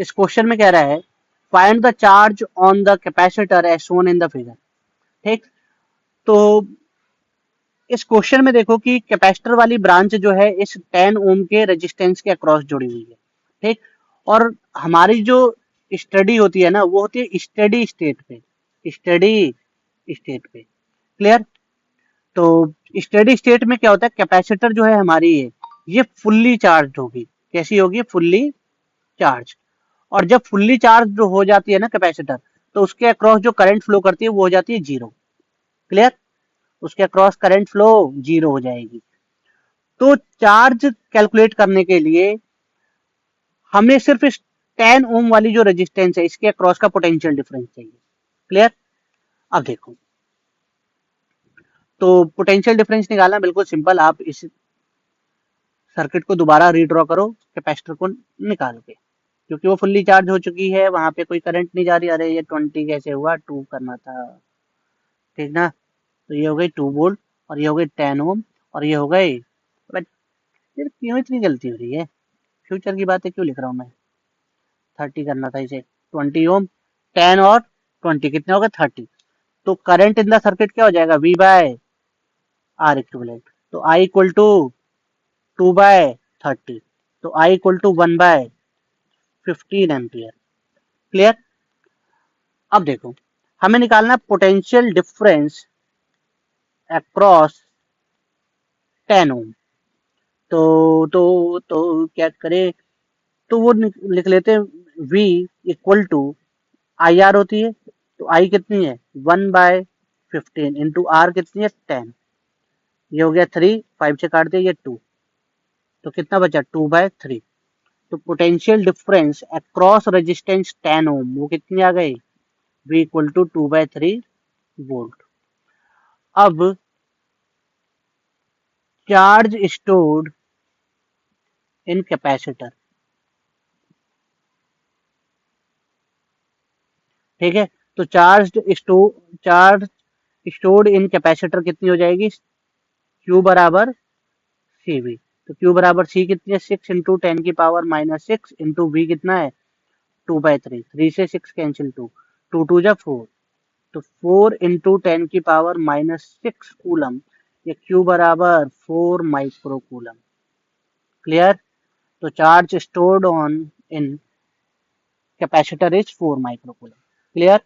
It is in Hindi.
इस क्वेश्चन में कह रहा है find the charge on the capacitor as shown in the figure. ठीक, तो इस क्वेश्चन में देखो कि कैपेसिटर वाली ब्रांच जो है इस 10 ओम के रेजिस्टेंस के अक्रॉस जुड़ी हुई है। ठीक, और हमारी जो स्टडी होती है ना वो होती है स्टडी स्टेट पे, स्टडी स्टेट पे। क्लियर? तो स्टडी स्टेट में क्या होता है, कैपेसिटर जो है हमारी ये फुल्ली चार्ज होगी। कैसी होगी? Fully charge. और जब फुल्ली चार्ज जो हो जाती है ना कैपेसिटर, तो उसके अक्रॉस जो करंट फ्लो करती है वो हो जाती है जीरो। क्लियर? उसके अक्रॉस करंट फ्लो जीरो हो जाएगी। तो चार्ज कैलकुलेट करने के लिए हमें सिर्फ इस 10 ओम वाली जो रेजिस्टेंस है इसके अक्रॉस का पोटेंशियल डिफरेंस चाहिए। क्लियर? अब देखो, तो पोटेंशियल डिफरेंस निकालना बिल्कुल सिंपल। आप इस सर्किट को दोबारा रीड्रॉ करो, कैपेसिटर को निकाल के, क्योंकि वो फुल्ली चार्ज हो चुकी है, वहां पे कोई करंट नहीं जा रही। अरे ये 20 कैसे हुआ, 2 करना था। ठीक ना? तो ये हो गई 2 वोल्ट, और ये हो गई 10 ओम, और ये हो गई, बट फिर क्यों इतनी गलती हो रही है? फ्यूचर की बातें क्यों लिख रहा हूँ मैं? 30 करना था इसे। 20 ओम, 10 और 20 कितने हो गए? 30। तो करंट इन द सर्किट क्या हो जाएगा? V by R equivalent. तो I इक्वल टू 2 बाय 30, तो I equal to 1 by 15 ampere. Clear? अब देखो, हमें निकालना पोटेंशियल डिफरेंस अक्रॉस 10 ओम। तो क्या करें? तो वो लिख लेते हैं V equal to I R होती है, तो आई कितनी है? 1 बाय 15 इंटू आर कितनी है? 10। ये हो गया 3, 5 से काट दिया, ये 2, तो कितना बचा? 2 बाय 3। तो potential difference across resistance 10 ohm वो कितनी आ गई? V equal to 2 by 3 volt. अब चार्ज स्टोर्ड इन कैपेसिटर। ठीक है, तो चार्ज स्टोर्ड इन कैपेसिटर कितनी हो जाएगी? Q बराबर CV। तो Q बराबर C कितनी है? 6 इंटू 10 की पावर माइनस 6 इंटू V कितना है? 2 बाई 3, 3 से 6 कैंसिल, 2, 2 2 जा 4, तो 4 इंटू 10 की पावर माइनस 6 कूलम, ये Q बराबर 4 माइक्रो कूलम। क्लियर? तो charge stored on in capacitor is 4 micro coulomb. Clear?